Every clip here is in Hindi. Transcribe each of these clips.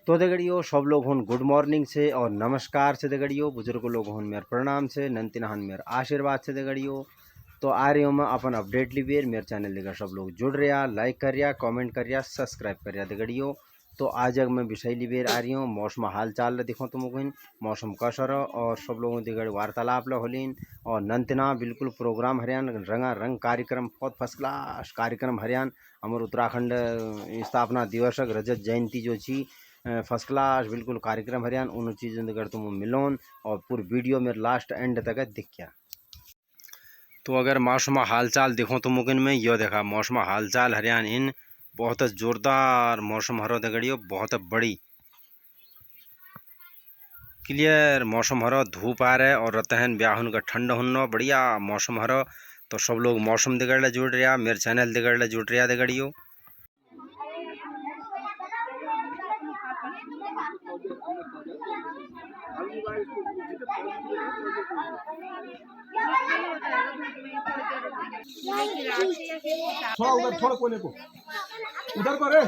तो दगड़ियों सब लोग हन गुड मॉर्निंग से और नमस्कार से दगड़ियों, बुजुर्ग लोग हन मेरे प्रणाम से, नंतिना हन मेरे आशीर्वाद से दगड़ियों। तो आ रही हूँ मैं अपन अपडेट लीजिए मेरे चैनल लेकर सब लोग जुड़ रहा, लाइक कर रहा, कमेंट कर रहा, सब्सक्राइब कर रहा दगड़ियों। तो आज अगर मैं विषय लीजिए आ रही हूँ मौसम हाल चाल दिखो तुम मौसम कसर और सब लोगों दिगड़ वार्तालाप होलिन और नंतना बिल्कुल प्रोग्राम हरियाण रंगा रंग कार्यक्रम बहुत फर्स्ट क्लास कार्यक्रम हरियाण हमारे उत्तराखंड स्थापना दिवस रजत जयंती जो छी फर्स्ट क्लास बिल्कुल कार्यक्रम हरियाण उन चीज़ों अगर तुम मिलोन और पूरी वीडियो में लास्ट एंड तक दिख गया। तो अगर मौसम हाल चाल देखो तो मुकिन में यो देखा मौसम हाल चाल हरियाण इन बहुत जोरदार मौसम हरो दगड़ियो, बहुत बड़ी क्लियर मौसम हरो, धूप आ रहा और रहन ब्याहन का ठंड हुन्नो बढ़िया मौसम हरो। तो सब लोग मौसम दिगड़े जुड़ रहा, मेरे चैनल दिगड़े जुड़ रहा दगड़ियो। थोड़ा उधर, थोड़ा कोने को उधर को रे।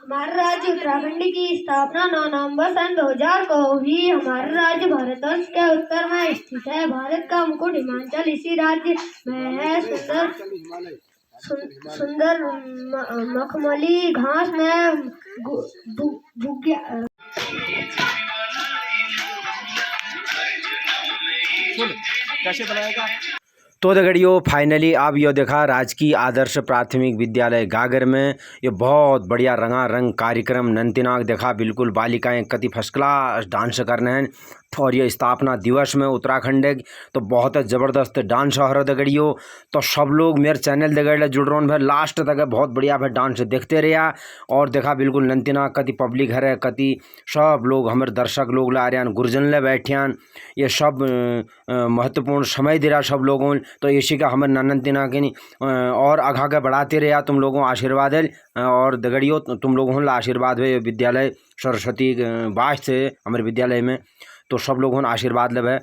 हमारा राज्य उत्तराखंड की स्थापना 9 नवंबर सन 2000 को हुई। हमारा राज्य भारतवर्ष के उत्तर में स्थित है। भारत का मुकुट हिमाचल इसी राज्य में है। सुंदर मखमली घास में कैसे बनाएगा। तो दगड़ियों फाइनली अब यो देखा राजकीय आदर्श प्राथमिक विद्यालय गागर में ये बहुत बढ़िया रंगारंग कार्यक्रम नंतिनाग देखा, बिल्कुल बालिकाएं कति फर्स्ट क्लास डांस करने हैं और ये स्थापना दिवस में उत्तराखंड तो बहुत ज़बरदस्त डांस हो रहा दगड़ियों। तो सब लोग मेरे चैनल दगड़े जुड़ रहे भाई लास्ट तक बहुत बढ़िया भाई डांस देखते रहा और देखा बिल्कुल नंतिना कति पब्लिक है कति सब लोग हमारे दर्शक लोग ला रहे गुरजन ले बैठियान ये सब महत्वपूर्ण समय दे रहा सब लोगों। तो इसी का हमारे नंतिना के और आगा के बढ़ाते रहा तुम लोगों आशीर्वाद है और दगड़ियों तुम लोगों ला आशीर्वाद है विद्यालय सरस्वती बास से हमारे विद्यालय में। तो सब लोगों ने आशीर्वाद लेवे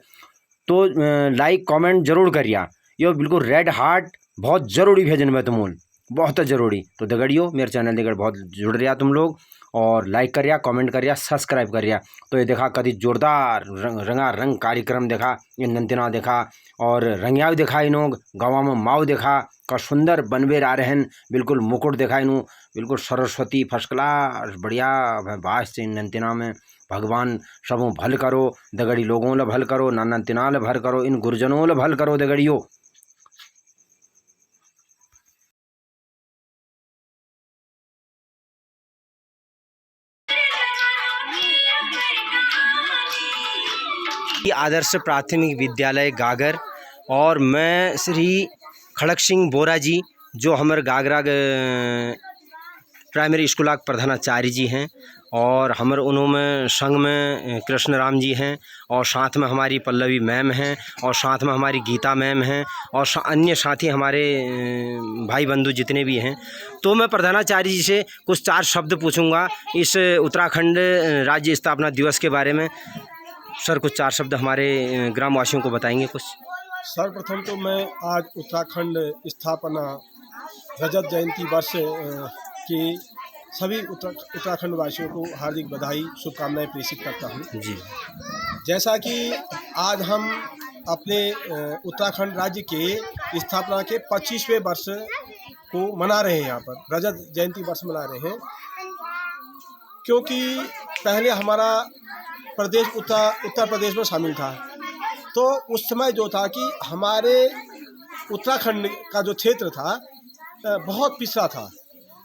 तो लाइक कमेंट जरूर करिया, यो बिल्कुल रेड हार्ट बहुत ज़रूरी भेजन में तुम बहुत ज़रूरी। तो दगड़ियों मेरे चैनल दगड़ बहुत जुड़ रहा तुम लोग और लाइक करिया कमेंट करिया सब्सक्राइब करिया। तो ये देखा कभी जोरदार रंगारंग कार्यक्रम देखा, ये नंतिना देखा और रंगियाव देखा इनो गाँव में माव देखा का सुंदर बनवेर आ रहे हैं, बिल्कुल मुकुट देखा इनू बिल्कुल सरस्वती फर्स्ट क्लास बढ़िया बास से नंतिना में। भगवान सबों भल करो दगड़ी लोगों ले भल करो, नंतिना ले भल करो, इन गुरजनों ले भल करो दगड़ियों। आदर्श प्राथमिक विद्यालय गागर और मैं श्री खड़क सिंह बोरा जी जो हमारे गागरा प्राइमरी स्कूल के प्रधानाचार्य जी हैं और हमारे उन्होंने संघ में कृष्ण राम जी हैं और साथ में हमारी पल्लवी मैम हैं और साथ में हमारी गीता मैम हैं और अन्य साथी हमारे भाई बंधु जितने भी हैं। तो मैं प्रधानाचार्य जी से कुछ 4 शब्द पूछूंगा इस उत्तराखंड राज्य स्थापना दिवस के बारे में। सर कुछ 4 शब्द हमारे ग्रामवासियों को बताएंगे कुछ। सर्वप्रथम तो मैं आज उत्तराखंड स्थापना रजत जयंती वर्ष की सभी उत्तराखंड वासियों को हार्दिक बधाई शुभकामनाएं प्रेषित करता हूं जी। जैसा कि आज हम अपने उत्तराखंड राज्य के स्थापना के 25वें वर्ष को मना रहे हैं, यहाँ पर रजत जयंती वर्ष मना रहे हैं क्योंकि पहले हमारा प्रदेश उत्तर प्रदेश में शामिल था। तो उस समय जो था कि हमारे उत्तराखंड का जो क्षेत्र था बहुत पिछड़ा था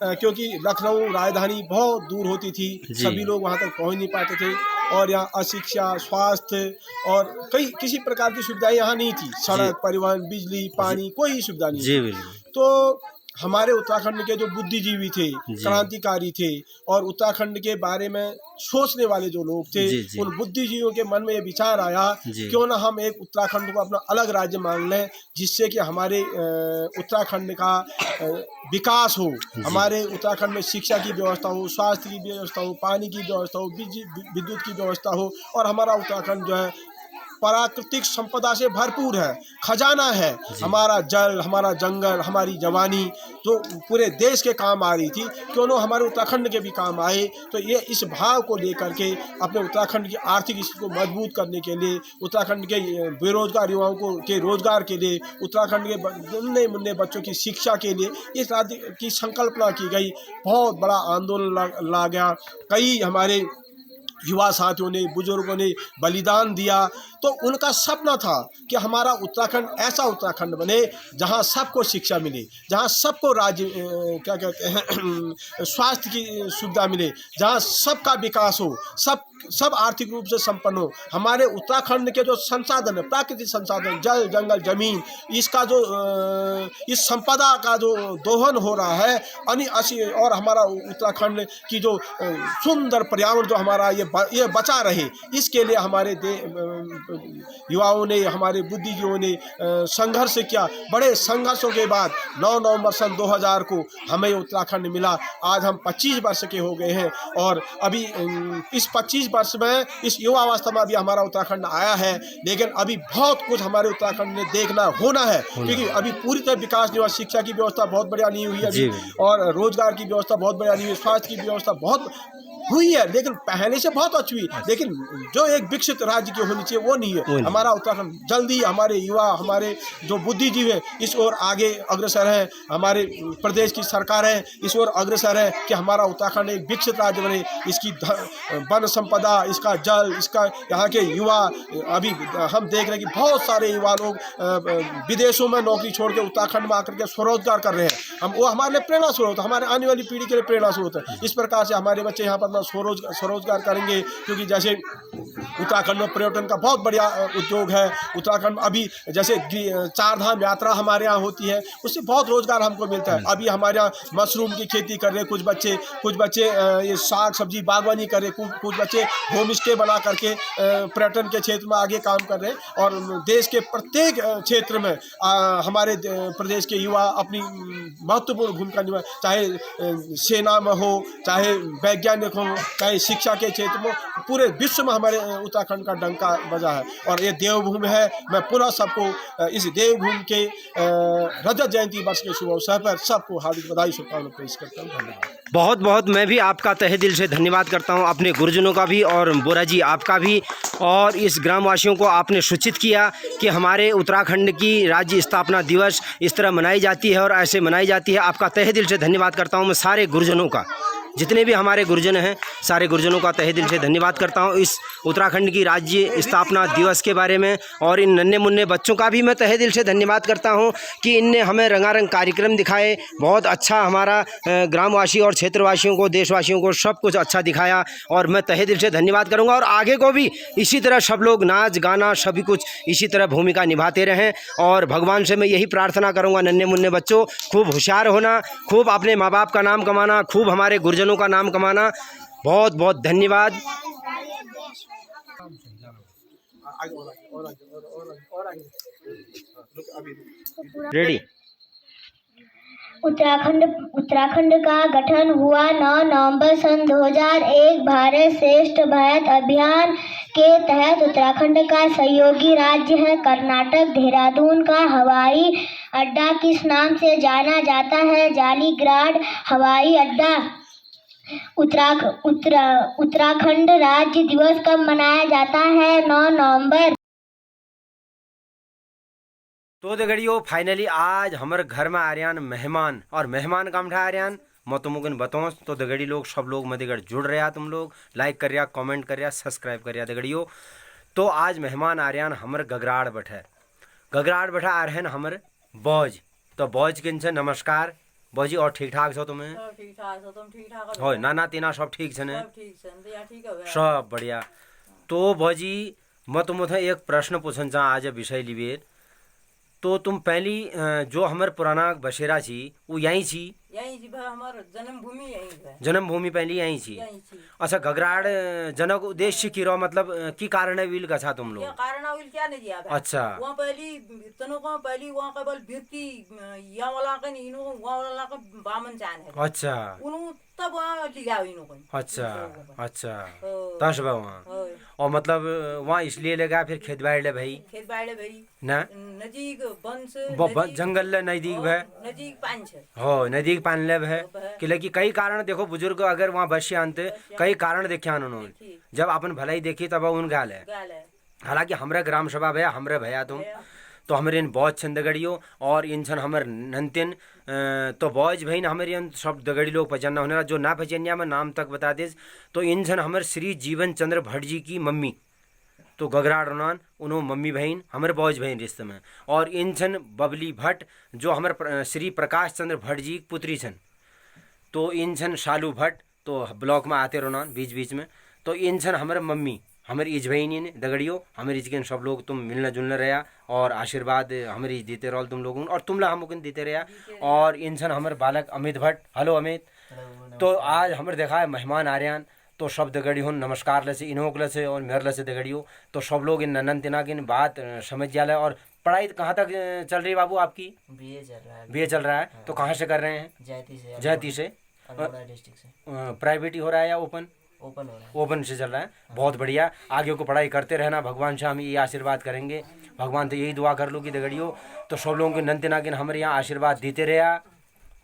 क्योंकि लखनऊ राजधानी बहुत दूर होती थी, सभी लोग वहाँ तक पहुँच नहीं पाते थे और यहाँ अशिक्षा स्वास्थ्य और किसी प्रकार की सुविधाएं यहाँ नहीं थी, सड़क परिवहन बिजली पानी कोई सुविधा नहीं थी। तो हमारे उत्तराखंड के जो बुद्धिजीवी थे, क्रांतिकारी थे और उत्तराखंड के बारे में सोचने वाले जो लोग थे, उन बुद्धिजीवियों के मन में ये विचार आया क्यों ना हम एक उत्तराखंड को अपना अलग राज्य मान लें, जिससे कि हमारे उत्तराखंड का विकास हो, हमारे उत्तराखंड में शिक्षा की व्यवस्था हो, स्वास्थ्य की व्यवस्था हो, पानी की व्यवस्था हो, विद्युत की व्यवस्था हो और हमारा उत्तराखंड जो है प्राकृतिक संपदा से भरपूर है, खजाना है, हमारा जल, हमारा जंगल, हमारी जवानी जो पूरे देश के काम आ रही थी, क्यों न हमारे उत्तराखंड के भी काम आए। तो ये इस भाव को लेकर के अपने उत्तराखंड की आर्थिक स्थिति को मजबूत करने के लिए, उत्तराखंड के बेरोजगार युवाओं को के रोजगार के लिए, उत्तराखंड के नन्हे मुन्ने बच्चों की शिक्षा के लिए इस राज्य की संकल्पना की गई। बहुत बड़ा आंदोलन ला गया, कई हमारे युवा साथियों ने, बुजुर्गों ने बलिदान दिया। तो उनका सपना था कि हमारा उत्तराखंड ऐसा उत्तराखंड बने जहां सबको शिक्षा मिले, जहां सबको राज्य क्या कहते हैं स्वास्थ्य की सुविधा मिले, जहां सबका विकास हो, सब आर्थिक रूप से संपन्न हो। हमारे उत्तराखंड के जो संसाधन है, प्राकृतिक संसाधन, जल, जंगल, जमीन, इसका जो इस संपदा का जो दोहन हो रहा है और हमारा उत्तराखंड की जो सुंदर पर्यावरण जो हमारा ये बचा रहे, इसके लिए हमारे युवाओं ने, हमारे बुद्धिजीवियों ने संघर्ष किया। बड़े संघर्षों के बाद 9 नवंबर सन 2000 को हमें उत्तराखंड मिला। आज हम 25 वर्ष के हो गए हैं और अभी इस 25 वर्ष में, इस युवावस्था में अभी हमारा उत्तराखंड आया है, लेकिन अभी बहुत कुछ हमारे उत्तराखंड में देखना होना है, क्योंकि अभी पूरी तरह विकास नहीं हुआ। शिक्षा की व्यवस्था बहुत बढ़िया नहीं हुई अभी, और रोजगार की व्यवस्था बहुत बढ़िया नहीं हुई, स्वास्थ्य की व्यवस्था बहुत हुई है लेकिन पहले से बहुत अच्छी हुई, लेकिन जो एक विकसित राज्य की होनी चाहिए वो नहीं है। हमारा उत्तराखंड जल्दी, हमारे युवा, हमारे जो बुद्धिजीवी है इस ओर आगे अग्रसर है, हमारे प्रदेश की सरकार है इस ओर अग्रसर है कि हमारा उत्तराखंड एक विकसित राज्य बने। इसकी वन संपदा, इसका जल, इसका यहाँ के युवा, अभी हम देख रहे हैं कि बहुत सारे युवा लोग विदेशों में नौकरी छोड़ के उत्तराखंड में आकर के स्वरोजगार कर रहे हैं। वो हमारे लिए प्रेरणा स्रोत है, हमारे आने वाली पीढ़ी के लिए प्रेरणा स्रोत है। इस प्रकार से हमारे बच्चे यहाँ पर स्वरोजगार करेंगे, क्योंकि जैसे उत्तराखंड में पर्यटन का बहुत बढ़िया उद्योग है। उत्तराखंड अभी जैसे 4 धाम यात्रा हमारे यहाँ होती है, उससे बहुत रोजगार हमको मिलता है। अभी हमारे यहाँ मशरूम की खेती कर रहे कुछ बच्चे ये साग सब्जी बागवानी कर रहे, कुछ बच्चे होम स्टे बना करके पर्यटन के क्षेत्र में आगे काम कर रहे हैं। और देश के प्रत्येक क्षेत्र में हमारे प्रदेश के युवा अपनी महत्वपूर्ण भूमिका निभा, चाहे सेना में हो, चाहे वैज्ञानिक हो, चाहे शिक्षा के क्षेत्र में, पूरे विश्व में हमारे उत्तराखंड का डंका बजा है। और ये देवभूमि है। मैं पुनः सबको इस देवभूमि के रजत जयंती वर्ष के शुभ अवसर पर सबको हार्दिक बधाई शुभकामनाएं पेश करता हूँ। धन्यवाद। बहुत बहुत मैं भी आपका तहे दिल से धन्यवाद करता हूं, अपने गुरुजनों का भी और बोरा जी आपका भी। और इस ग्रामवासियों को आपने सूचित किया कि हमारे उत्तराखंड की राज्य स्थापना दिवस इस तरह मनाई जाती है और ऐसे मनाई जाती है। आपका तहे दिल से धन्यवाद करता हूं मैं सारे गुरुजनों का, जितने भी हमारे गुरुजन हैं सारे गुरुजनों का तहे दिल से धन्यवाद करता हूं इस उत्तराखंड की राज्य स्थापना दिवस के बारे में। और इन नन्हे मुन्ने बच्चों का भी मैं तहे दिल से धन्यवाद करता हूं कि इनने हमें रंगारंग कार्यक्रम दिखाए। बहुत अच्छा हमारा ग्रामवासी और क्षेत्रवासियों को, देशवासियों को सब कुछ अच्छा दिखाया और मैं तहे दिल से धन्यवाद करूंगा। और आगे को भी इसी तरह सब लोग नाच गाना सभी कुछ इसी तरह भूमिका निभाते रहें। और भगवान से मैं यही प्रार्थना करूँगा, नन्हे मुन्ने बच्चों खूब होशियार होना, खूब अपने माँ बाप का नाम कमाना, खूब हमारे गुरुजनों का नाम कमाना। बहुत बहुत धन्यवाद। रेडी। उत्तराखंड का गठन हुआ 9 नवंबर सन 2001 भारत श्रेष्ठ भारत अभियान के तहत। उत्तराखंड का सहयोगी राज्य है कर्नाटक। देहरादून का हवाई अड्डा किस नाम से जाना जाता है? जालीग्राड हवाई अड्डा। उत्तराखंड राज्य दिवस कब मनाया जाता है? 9 नवंबर। तो दगड़ियों फाइनली आज हमारे घर में आ रहा मेहमान, और मेहमान काम ठा आ रहा मैं तो मुगन बताऊँ तो दगड़ी लोग सब लोग मैं दगड़ जुड़ रहा, तुम लोग लाइक कर रहा, कमेंट कर रहा, सब्सक्राइब कर रहा दगड़ियों। तो आज मेहमान आ रहा हमारे गगराड़ बैठा आ रहे हैं हमारे बौज। तो बौज किन से नमस्कार बौजी। और ठीक ठाक छो तुम्हें? ठीक ठाक छो, तुम ठीक ठाक हो? नाना तीना सब ठीक छे ने? सब बढ़िया। तो बौजी मैं तुम एक प्रश्न पूछन चाह आज विषय लिबे तो तुम पहली जो हमार पुराना बसेरा छी वो यहीं छी, यही जी भाई हमार जन्मभूमि यही है, जन्मभूमि पहली यहीं छी। यही छी। अच्छा घगराड़ जनक उद्देश्य की रो मतलब की कारण है विल गछा तुम क्या लोग? कारण है क्या नहीं दिया भाई? अच्छा। वहाँ पहली तनो को पहली वहाँ का बल बिरती या वाला का नहीं इनो वहाँ वाला का बामन चान है। अच्छा उन्हों तब वहाँ लिया इनो को। अच्छा अच्छा ओ, तस बा वहाँ ओ, और मतलब वहाँ इसलिए लगा फिर खेत बाड़ ले भाई खेत बाड़े भाई ना नजीक बंस जंगल ले नजदीक भय नजीक पांच है। हो नजदीक पान ले है कि लगी कई कारण देखो बुजुर्ग अगर वहाँ बस आनते कई कारण देखे उन्होंने जब अपन भलाई देखी तब उन गाल है। गाल है। हालांकि हमरे ग्राम सभा भैया हमरे भैया तुम तो हमारे इन बहुत छन दगड़ियो और इन छन हमर नंतिन तो बॉज भाई हमारे इन सब दगड़ी लोग पहचानना होने जो ना पहचानिया मैं नाम तक बता दे तो इन छन हमर श्री जीवन चंद्र भट्ट जी की मम्मी तो गगराड़ रोनान उन्हों मम्मी बहन हमारे बॉज बहन रिश्ते में और इन छन बबली भट्ट जो हमारे श्री प्रकाश चंद्र भट्ट जी की पुत्री छन तो इन छन शालू भट्ट तो ब्लॉक में आते रोनान बीच बीच में तो इन छन हमारे मम्मी हमारी इज बहनी ने दगड़ियो हमारी इज के सब लोग तुम मिलना जुलना रहा और आशीर्वाद हमारी देते रहो तुम लोगों और तुम ला हम देते रहा और इंसान हमारे बालक अमित भट्ट हेलो अमित तो आज हमारे देखा है मेहमान आ रहे हैं तो सब दगड़ी हो नमस्कार लसे इनोक लसे और मेहर लसे दगड़ियो तो सब लोग इन ननन तिना की बात समझ जाला और पढ़ाई कहाँ तक चल रही है बाबू आपकी? बीए चल रहा है। बीए चल रहा है तो कहाँ से कर रहे हैं? जयती से अल्मोड़ा डिस्ट्रिक्ट से। प्राइवेट ही हो रहा है या ओपन? ओपन हो रहा है। ओपन से चल रहा है बहुत बढ़िया आगे को पढ़ाई करते रहना भगवान से हम ये आशीर्वाद करेंगे भगवान तो यही दुआ कर लो कि दगड़ियो तो सब लोगों के नंते नागिन हमारे यहाँ आशीर्वाद देते रहा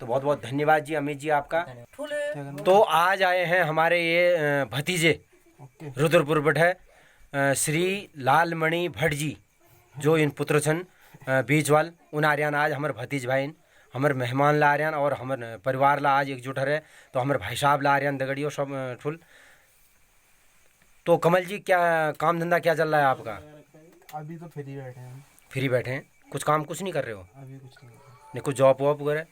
तो बहुत बहुत धन्यवाद जी अमित जी आपका। तो आज आए हैं हमारे ये भतीजे रुद्रपुर भट्ट है श्री लालमणि भट्ट जी जो इन पुत्र छन बीजवाल उन आर्यान आज हमारे भतीज भाई हमारे मेहमान ला आर्यान और हमारे परिवार ला आज एकजुट है तो हमारे भाई साहब ला आर्यान दगड़ियो सब ठुल। तो कमल जी क्या काम धंधा क्या चल रहा है आपका? अभी तो फ्री बैठे हैं। फ्री बैठे हैं कुछ काम कुछ नहीं कर रहे हो? अभी कुछ नहीं कर रहे। नहीं कुछ जॉब वॉब वगैरह?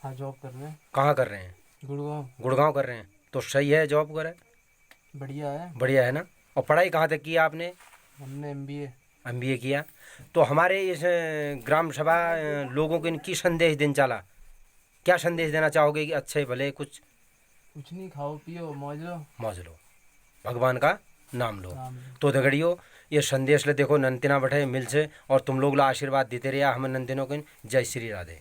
हाँ जॉब कर रहे हैं। कहाँ कर रहे हैं? गुड़गांव। गुड़गांव कर रहे हैं तो सही है जॉब वगैरह? बढ़िया है। बढ़िया है ना। और पढ़ाई कहाँ तक की आपने? हमने MBA किया। तो हमारे इस ग्राम सभा लोगों को इनकी संदेश देना चाला क्या संदेश देना चाहोगे कि अच्छे भले कुछ नहीं खाओ पियो मौज लो भगवान का नाम लो। तो दगड़ियो ये संदेश ले देखो नंतिना बैठे मिल से और तुम लोग ला आशीर्वाद देते रहे हम नंतिनों को। जय श्री राधे।